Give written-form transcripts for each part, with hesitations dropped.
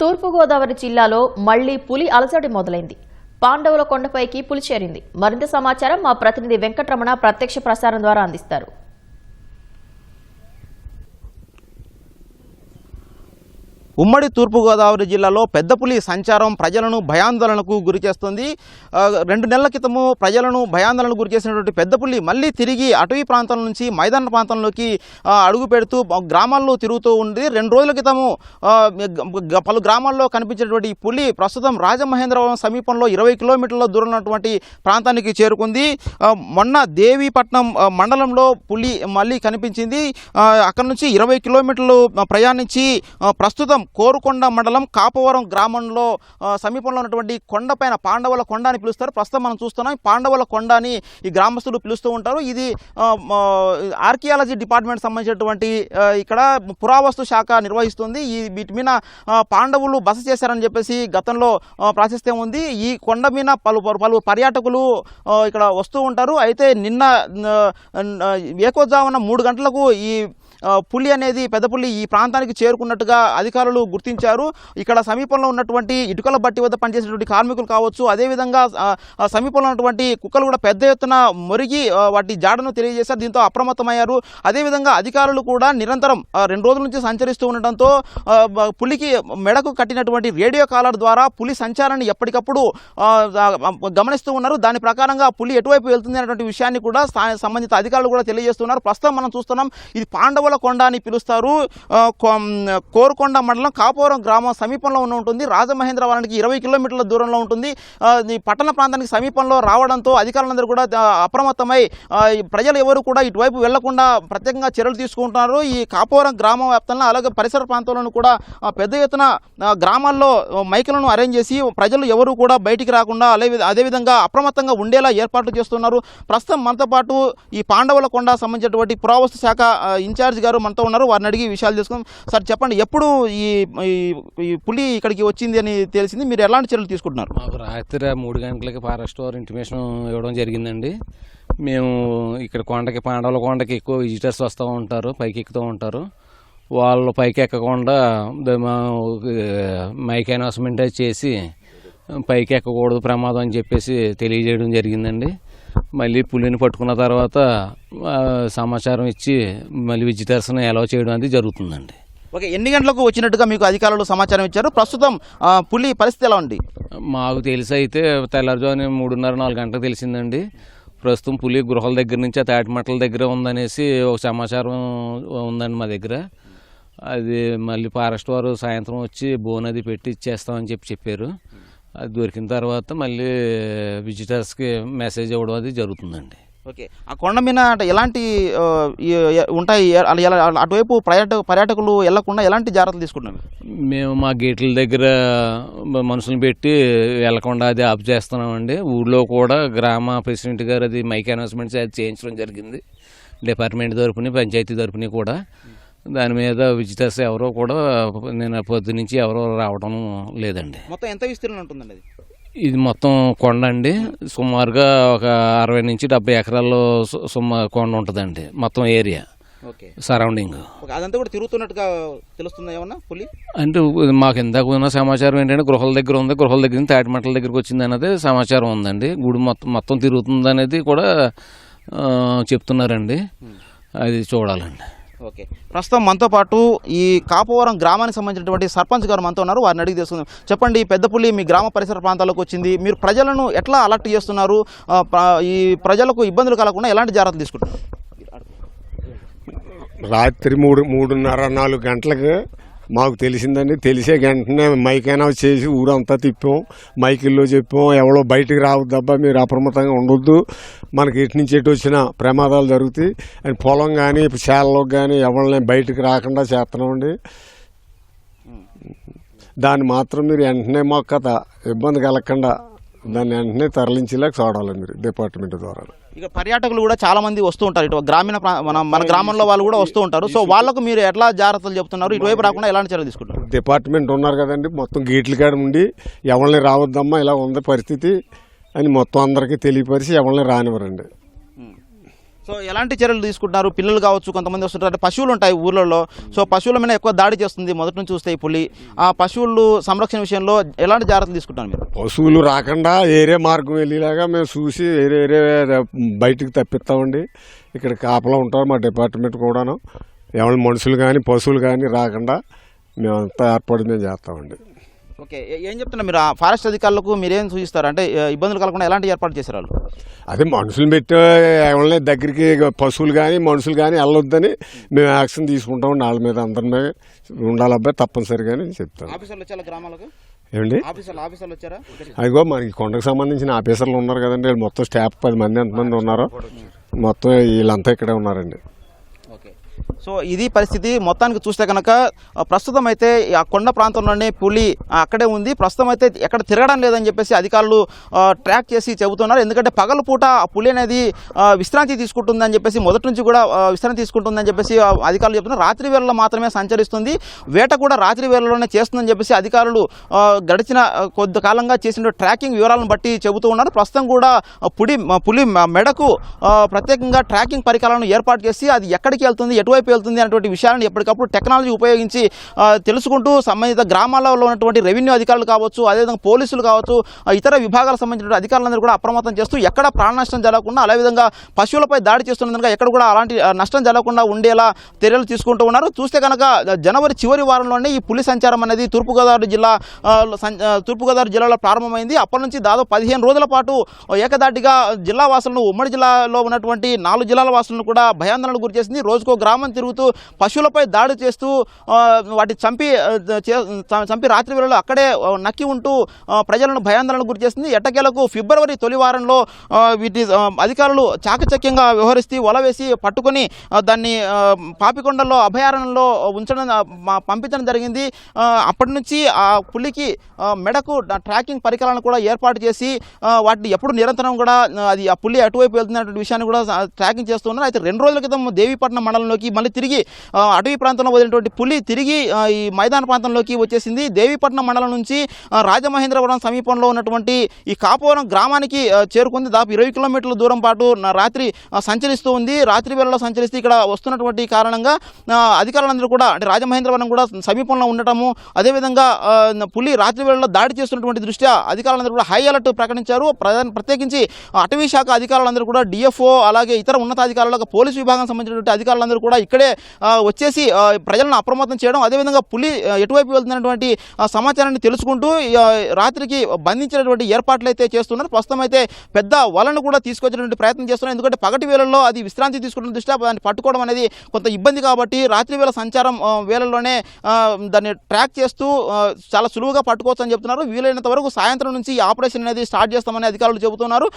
తూర్పుగోదావరి జిల్లాలో మళ్లీ పులి అలజడి మొదలైంది. పాండవుల కొండపైకి పులి చేరింది. మరింత సమాచారం మా ప్రతినిధి వెంకటరమణ ప్రత్యక్ష ప్రసారం ద్వారా అందిస్తారు. ఉమ్మడి తూర్పుగోదావరి జిల్లాలో పెద్ద పులి సంచారం ప్రజలను భయాందోళనకు గురిచేస్తుంది. 2 నెలల క్రితము ప్రజలను భయాందోళనకు గురిచేసినటువంటి పెద్ద పులి మళ్ళీ తిరిగి అటవీ ప్రాంతం నుంచి మైదాన ప్రాంతంలోకి అడుగు పెడుతూ గ్రామాల్లో తిరుగుతూ ఉంది. 2 రోజుల క్రితము పలు గ్రామాల్లో కనిపించినటువంటి పులి ప్రస్తుతం రాజమహేంద్రవరం సమీపంలో 20 కిలోమీటర్ల దూరం ఉన్నటువంటి ప్రాంతానికి చేరుకుంది. మొన్న దేవీపట్నం మండలంలో పులి మళ్ళీ కనిపించింది. అక్కడ నుంచి 20 కిలోమీటర్లు ప్రయాణించి ప్రస్తుతం కోరుకొండ మండలం కాపవరం గ్రామంలో సమీపంలో ఉన్నటువంటి కొండపైన పాండవుల కొండ అని పిలుస్తారు. ప్రస్తుతం మనం చూస్తున్నాం పాండవుల కొండ అని ఈ గ్రామస్తులు పిలుస్తూ ఉంటారు. ఇది ఆర్కియాలజీ డిపార్ట్మెంట్ సంబంధించినటువంటి ఇక్కడ పురావస్తు శాఖ నిర్వహిస్తుంది. వీటి మీద పాండవులు బస చేశారని చెప్పేసి గతంలో ప్రాశస్త్యం ఉంది. ఈ కొండ మీద పలు పర్యాటకులు ఇక్కడ వస్తూ ఉంటారు. అయితే నిన్న ఏకోజామున 3 గంటలకు ఈ పులి అనేది పెద్ద పులి ఈ ప్రాంతానికి చేరుకున్నట్టుగా అధికారులు గుర్తించారు. ఇక్కడ సమీపంలో ఉన్నటువంటి ఇటుకల బట్టి వద్ద పనిచేసేటువంటి కార్మికులు కావచ్చు, అదేవిధంగా సమీపంలో ఉన్నటువంటి కుక్కలు కూడా పెద్ద ఎత్తున మొరిగి వాటి జాడను తెలియజేశారు. దీంతో అప్రమత్తమయ్యారు. అదేవిధంగా అధికారులు కూడా నిరంతరం 2 రోజుల నుంచి సంచరిస్తూ ఉండటంతో పులికి మెడకు కట్టినటువంటి రేడియో కాలర్ ద్వారా పులి సంచారాన్ని ఎప్పటికప్పుడు గమనిస్తూ ఉన్నారు. దాని ప్రకారంగా పులి ఎటువైపు వెళ్తుంది అనేటువంటి విషయాన్ని కూడా సంబంధిత అధికారులు కూడా తెలియజేస్తున్నారు. ప్రస్తుతం మనం చూస్తున్నాం ఇది పాండవుల కొండ అని పిలుస్తారు. కోరుకొండ మండలం కాపవరం గ్రామం సమీపంలో ఉంటుంది. రాజమహేంద్రవరానికి 20 కిలోమీటర్ల దూరంలో ఉంటుంది. ఈ పట్టణ ప్రాంతానికి సమీపంలో రావడంతో అధికారులందరూ కూడా అప్రమత్తమై ప్రజలు ఎవరు కూడా ఇటువైపు వెళ్లకుండా ప్రత్యేకంగా చర్యలు తీసుకుంటున్నారు. ఈ కాపవరం గ్రామం వ్యాప్తంగా అలాగే పరిసర ప్రాంతాలను కూడా పెద్ద ఎత్తున గ్రామాల్లో మైకులను అరేంజ్ చేసి ప్రజలు ఎవరు కూడా బయటికి రాకుండా అదేవిధంగా అప్రమత్తంగా ఉండేలా ఏర్పాట్లు చేస్తున్నారు. ప్రస్తుతం మనతో పాటు ఈ పాండవుల కొండ సంబంధించినటువంటి పురావస్తు శాఖ ఇన్ఛార్జ్ గారు మనతో ఉన్నారు. వారిని అడిగి విషయాలు తెలుసుకుందాం. సార్ చెప్పండి, ఎప్పుడు ఈ పులి ఇక్కడికి వచ్చింది అని తెలిసింది? మీరు ఎలాంటి చర్యలు తీసుకుంటున్నారు? మాకు రాత్రి 3 గంటలకి ఫారెస్ట్ వారు ఇంటిమేషన్ ఇవ్వడం జరిగిందండి. మేము ఇక్కడ కొండకి పాండవుల కొండకి ఎక్కువ విజిటర్స్ వస్తూ ఉంటారు, పైకి ఎక్కుతూ ఉంటారు. వాళ్ళు పైకి ఎక్కకుండా మైక్ అనౌన్స్మెంట్ చేసి పైకి ఎక్కకూడదు ప్రమాదం అని చెప్పేసి తెలియజేయడం జరిగిందండి. మళ్ళీ పులిని పట్టుకున్న తర్వాత సమాచారం ఇచ్చి మళ్ళీ విజిటర్స్ని అలౌ చేయడం అనేది జరుగుతుందండి. ఓకే, ఎన్ని గంటలకు వచ్చినట్టుగా మీకు అధికారులు సమాచారం ఇచ్చారు? ప్రస్తుతం పులి పరిస్థితి ఎలా ఉంది? మాకు తెలిసి అయితే తెల్లారుజామున 3:30-4 గంటలకు తెలిసిందండి. ప్రస్తుతం పులి గృహాల దగ్గర నుంచి ఆ తాటిమట్టల దగ్గర ఉందనేసి ఒక సమాచారం ఉందండి మా దగ్గర. అది మళ్ళీ ఫారెస్ట్ వారు సాయంత్రం వచ్చి బోన్ అది పెట్టి ఇచ్చేస్తామని చెప్పారు. అది దొరికిన తర్వాత మళ్ళీ విజిటర్స్కి మెసేజ్ ఇవ్వడం అది జరుగుతుందండి. ఓకే, ఆ కొండ మీద ఎలాంటి ఉంటాయి? అటువైపు పర్యాటకులు వెళ్లకుండా ఎలాంటి జాగ్రత్తలు తీసుకుంటున్నారు? మేము మా గేట్ల దగ్గర మనుషులను పెట్టి వెళ్లకుండా అది ఆఫ్ చేస్తున్నామండి. ఊళ్ళో కూడా గ్రామ ప్రెసిడెంట్ గారు అది మైక్ అనౌన్స్మెంట్స్ అది చేయించడం జరిగింది. డిపార్ట్మెంట్ తరపుని పంచాయతీ తరపుని కూడా దాని మీద విజిటర్స్ ఎవరో కూడా నేను పొద్దు నుంచి ఎవరో రావడం లేదండి. మొత్తం ఎంత విస్తీర్ణం ఉంటుందండి అది? ఇది మొత్తం కొండ అండి. సుమారుగా ఒక 60 నుంచి 70 ఎకరాల్లో కొండ ఉంటుందండి మొత్తం ఏరియా సరౌండింగ్. అదంతా కూడా తిరుగుతున్నట్టుగా తెలుస్తుంది ఏమన్నా పులి? అంటే మాకు ఇందాక ఉన్న సమాచారం ఏంటంటే గృహాల దగ్గర ఉంది, గృహాల దగ్గర నుంచి తాటిమట్టల దగ్గరికి వచ్చింది అనేది సమాచారం ఉందండి. గుడి మొత్తం తిరుగుతుంది అనేది కూడా చెప్తున్నారండి. అది చూడాలండి. ఓకే, ప్రస్తుతం మనతో పాటు ఈ కాపవరం గ్రామానికి సంబంధించినటువంటి సర్పంచ్ గారు మనతో ఉన్నారు. వారిని అడిగి తెలుసుకుందాం. చెప్పండి, పెద్ద పులి మీ గ్రామ పరిసర ప్రాంతాలకు వచ్చింది, మీరు ప్రజలను ఎట్లా అలర్ట్ చేస్తున్నారు? ఈ ప్రజలకు ఇబ్బందులు కలగకుండా ఎలాంటి జాగ్రత్తలు తీసుకుంటున్నారు? రాత్రి 3:30-4 గంటలకు మాకు తెలిసిందండి. తెలిసే వెంటనే మైక్ అనౌన్స్ చేసి ఊరంతా తిప్పాం, మైకిల్లో చెప్పాం, ఎవరో బయటికి రావద్దబ్బా, మీరు అప్రమత్తంగా ఉండొద్దు, మనకి ఎటు నుంచి ఎటు వచ్చినా ప్రమాదాలు జరుగుతాయి అని పొలం కానీ చేలలోకి కానీ ఎవరిని బయటికి రాకుండా చేస్తున్నామండి. దాన్ని మాత్రం మీరు వెంటనే మాకు ఇబ్బంది కలగకుండా దాన్ని వెంటనే తరలించేలాగా చూడాలి మీరు డిపార్ట్మెంట్ ద్వారా. ఇక పర్యాటకులు కూడా చాలా మంది వస్తూ ఉంటారు, ఇటు గ్రామీణ మన గ్రామంలో వాళ్ళు కూడా వస్తూ ఉంటారు. సో వాళ్ళకు మీరు ఎట్లా జాగ్రత్తలు చెప్తున్నారు? ఇటువైపు రాకుండా ఎలాంటి చర్యలు తీసుకుంటారు? డిపార్ట్మెంట్ ఉన్నారు కదండి, మొత్తం గేట్ల కాడ ఉండి ఎవరిని రావద్దమ్మా ఇలా ఉంది పరిస్థితి అని మొత్తం అందరికీ తెలియపరిచి ఎవరిని రానివ్వరండి. సో ఎలాంటి చర్యలు తీసుకుంటున్నారు? పిల్లలు కావచ్చు, కొంతమంది వస్తుంటారు, అంటే పశువులు ఉంటాయి ఊళ్ళల్లో, సో పశువుల మీద ఎక్కువ దాడి చేస్తుంది మొదటి నుంచి చూస్తే ఈ పులి. ఆ పశువులు సంరక్షణ విషయంలో ఎలాంటి జాగ్రత్తలు తీసుకుంటారు మీరు? పశువులు రాకుండా ఏరే మార్గం వెళ్ళేలాగా మేము చూసి ఏరే బయటికి తప్పిస్తామండి. ఇక్కడ కాపలా ఉంటారు మా డిపార్ట్మెంట్ కూడాను. ఎవరి మనుషులు కానీ పశువులు కానీ రాకుండా మేమంతా ఏర్పాటు మేము చేస్తామండి. ఓకే, ఏం చెప్తున్నారు మీరు? ఆ ఫారెస్ట్ అధికారులకు మీరేం సూచిస్తారు? అంటే ఇబ్బందులు కలగకుండా ఎలాంటి ఏర్పాటు చేశారు వాళ్ళు? అదే మనుషులు పెట్టి ఎవరిని దగ్గరికి పశువులు కానీ మనుషులు కానీ వెళ్ళొద్దని మేము యాక్షన్ తీసుకుంటామండి. వాళ్ళ మీద అందరి మీద ఉండాలి అబ్బాయి తప్పనిసరిగా అని చెప్తాను. ఆఫీసర్లు వచ్చారా గ్రామాలకు? ఏమండి ఆఫీసర్లు వచ్చారా? అదిగో మనకి కొండకు సంబంధించిన ఆఫీసర్లు ఉన్నారు కదండి, వీళ్ళు మొత్తం స్టాఫ్ 10 మంది ఎంతమంది ఉన్నారో మొత్తం వీళ్ళంతా ఇక్కడే ఉన్నారండి. ఓకే, సో ఇది పరిస్థితి. మొత్తానికి చూస్తే కనుక ప్రస్తుతం అయితే ఆ కొండ ప్రాంతంలోనే పులి అక్కడే ఉంది. ప్రస్తుతం అయితే ఎక్కడ తిరగడం లేదని చెప్పేసి అధికారులు ట్రాక్ చేసి చెబుతున్నారు. ఎందుకంటే పగలపూట ఆ పులి అనేది విశ్రాంతి తీసుకుంటుందని చెప్పేసి, మొదటి నుంచి కూడా విశ్రాంతి తీసుకుంటుందని చెప్పేసి అధికారులు చెప్తున్నారు. రాత్రి వేళల్లో మాత్రమే సంచరిస్తుంది, వేట కూడా రాత్రి వేళల్లోనే చేస్తుందని చెప్పేసి అధికారులు గడిచిన కొద్ది కాలంగా చేసిన ట్రాకింగ్ వివరాలను బట్టి చెబుతూ ఉన్నారు. ప్రస్తుతం కూడా పులి మెడకు ప్రత్యేకంగా ట్రాకింగ్ పరికరాలను ఏర్పాటు చేసి అది ఎక్కడికి వెళ్తుంది, ఎటువైపు వెళ్తుంది అనేటువంటి విషయాలను ఎప్పటికప్పుడు టెక్నాలజీ ఉపయోగించి తెలుసుకుంటూ సంబంధిత గ్రామాల్లో ఉన్నటువంటి రెవెన్యూ అధికారులు కావచ్చు, అదేవిధంగా పోలీసులు కావచ్చు, ఇతర విభాగాలకు సంబంధించిన అధికారులందరూ కూడా అప్రమత్తం చేస్తూ ఎక్కడ ప్రాణ నష్టం జరగకుండా, అదేవిధంగా పశువులపై దాడి చేస్తున్నందుకు ఎక్కడ కూడా అలాంటి నష్టం జరగకుండా ఉండేలా చర్యలు తీసుకుంటూ ఉన్నారు. చూస్తే కనుక జనవరి చివరి వారంలోనే ఈ పులి సంచారం అనేది తూర్పుగోదావరి జిల్లాలో ప్రారంభమైంది. అప్పటి నుంచి దాదాపు 15 రోజుల పాటు ఏకదాటిగా జిల్లా వాసులను, ఉమ్మడి జిల్లాలో ఉన్నటువంటి 4 జిల్లాల వాసులను కూడా భయాందోళనకు గురిచేసింది. రోజుకో గ్రామం తిరుగుతూ పశువులపై దాడి చేస్తూ వాటి చంపి రాత్రి వేళలో అక్కడే నక్కి ఉంటూ ప్రజలను భయాందోళనకు గురి చేసింది. ఎట్టకేలకు ఫిబ్రవరి తొలి వారంలో వీటి అధికారులు చాకచక్యంగా వ్యవహరిస్తూ వల వేసి పట్టుకొని దాన్ని పాపికొండలో అభయారణ్యంలో పంపించడం జరిగింది. అప్పటి నుంచి ఆ పులికి మెడకు ట్రాకింగ్ పరికరాలను కూడా ఏర్పాటు చేసి వాటిని ఎప్పుడు నిరంతరం కూడా అది ఆ పులి అటువైపు వెళ్తున్నటువంటి విషయాన్ని కూడా ట్రాకింగ్ చేస్తున్నారు. అయితే 2 రోజుల క్రితం దేవీపట్నం మండలంలోకి మళ్ళీ తిరిగి అటవీ ప్రాంతంలో వదిలినటువంటి పులి తిరిగి ఈ మైదాన ప్రాంతంలోకి వచ్చేసింది. దేవీపట్నం మండలం నుంచి రాజమహేంద్రవరం సమీపంలో ఉన్నటువంటి ఈ కాపువరం గ్రామానికి చేరుకుంది. దాదాపు 20 కిలోమీటర్ల దూరం పాటు రాత్రి సంచరిస్తూ ఉంది. రాత్రి వేళలో సంచరిస్తూ ఇక్కడ వస్తున్నటువంటి కారణంగా అధికారులందరూ కూడా, అంటే రాజమహేంద్రవరం కూడా సమీపంలో ఉండటము, అదేవిధంగా పులి రాత్రి వేళలో దాడి చేస్తున్నటువంటి దృష్ట్యా అధికారులందరూ కూడా హై అలర్ట్ ప్రకటించారు. ప్రత్యేకించి అటవీ శాఖ అధికారులందరూ కూడా డిఎఫ్ఓ, అలాగే ఇతర ఉన్నతాధికారులకు, పోలీసు విభాగం సంబంధించినటువంటి అధికారులందరూ కూడా ఇక్కడే వచ్చేసి ప్రజలను అప్రమత్తం చేయడం, అదేవిధంగా పులి ఎటువైపు వెళ్తున్నటువంటి సమాచారాన్ని తెలుసుకుంటూ రాత్రికి బంధించినటువంటి ఏర్పాట్లు అయితే చేస్తున్నారు. ప్రస్తుతం అయితే పెద్ద వలను కూడా తీసుకొచ్చేటువంటి ప్రయత్నం చేస్తున్నారు. ఎందుకంటే పగటి వేళల్లో అది విశ్రాంతి తీసుకున్న దృష్ట్యా దాన్ని పట్టుకోవడం అనేది కొంత ఇబ్బంది కాబట్టి రాత్రి వేళ సంచారం వేళల్లోనే దాన్ని ట్రాక్ చేస్తూ చాలా సులువుగా పట్టుకోవచ్చు అని చెప్తున్నారు. వీలైనంత వరకు సాయంత్రం నుంచి ఈ ఆపరేషన్ అనేది స్టార్ట్ చేస్తామని అధికారులు చెబుతున్నారు.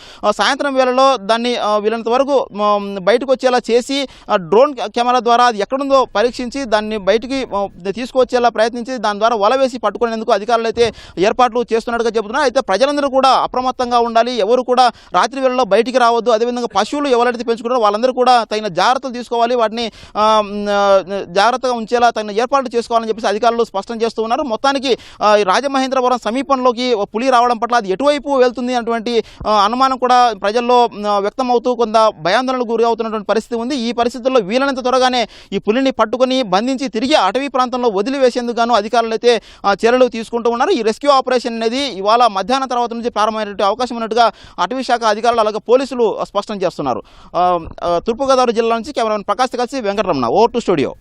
సాయంత్రం వేళలో దాన్ని వీలైనంత వరకు బయటకు వచ్చేలా చేసి డ్రోన్ కెమెరా ద్వారా అది ఎక్కడుందో పరీక్షించి దాన్ని బయటికి తీసుకొచ్చేలా ప్రయత్నించి దాని ద్వారా వల వేసి పట్టుకునేందుకు అధికారులు అయితే ఏర్పాట్లు చేస్తున్నట్టుగా చెబుతున్నారు. అయితే ప్రజలందరూ కూడా అప్రమత్తంగా ఉండాలి, ఎవరు కూడా రాత్రి వేళల్లో బయటికి రావద్దు. అదేవిధంగా పశువులు ఎవరైతే పెంచుకుంటారో వాళ్ళందరూ కూడా తగిన జాగ్రత్తలు తీసుకోవాలి, వాటిని జాగ్రత్తగా ఉంచేలా తగిన ఏర్పాట్లు చేసుకోవాలని చెప్పేసి అధికారులు స్పష్టం చేస్తూ ఉన్నారు. మొత్తానికి రాజమహేంద్రవరం సమీపంలోకి పులి రావడం పట్ల అది ఎటువైపు వెళ్తుంది అటువంటి అనుమానం కూడా ప్రజల్లో వ్యక్తమవుతూ కొంత భయాందోళనకు గురి అవుతున్నటువంటి పరిస్థితి ఉంది. ఈ పరిస్థితుల్లో వీలైనంత త్వరగానే ఈ పులిని పట్టుకొని బంధించి తిరిగి అటవీ ప్రాంతంలో వదిలివేసేందుకు గాను అధికారులు అయితే చర్యలు తీసుకుంటూ ఉన్నారు. ఈ రెస్క్యూ ఆపరేషన్ అనేది ఇవాళ మధ్యాహ్నం తర్వాత నుంచి ప్రారంభమైనటువంటి అవకాశం ఉన్నట్టుగా అటవీ శాఖ అధికారులు అలాగే పోలీసులు స్పష్టం చేస్తున్నారు. తూర్పుగోదావరి జిల్లా నుంచి కెమెరామెన్ ప్రకాష్ కలిసి వెంకటరమణ, ఓవర్ టు స్టూడియో.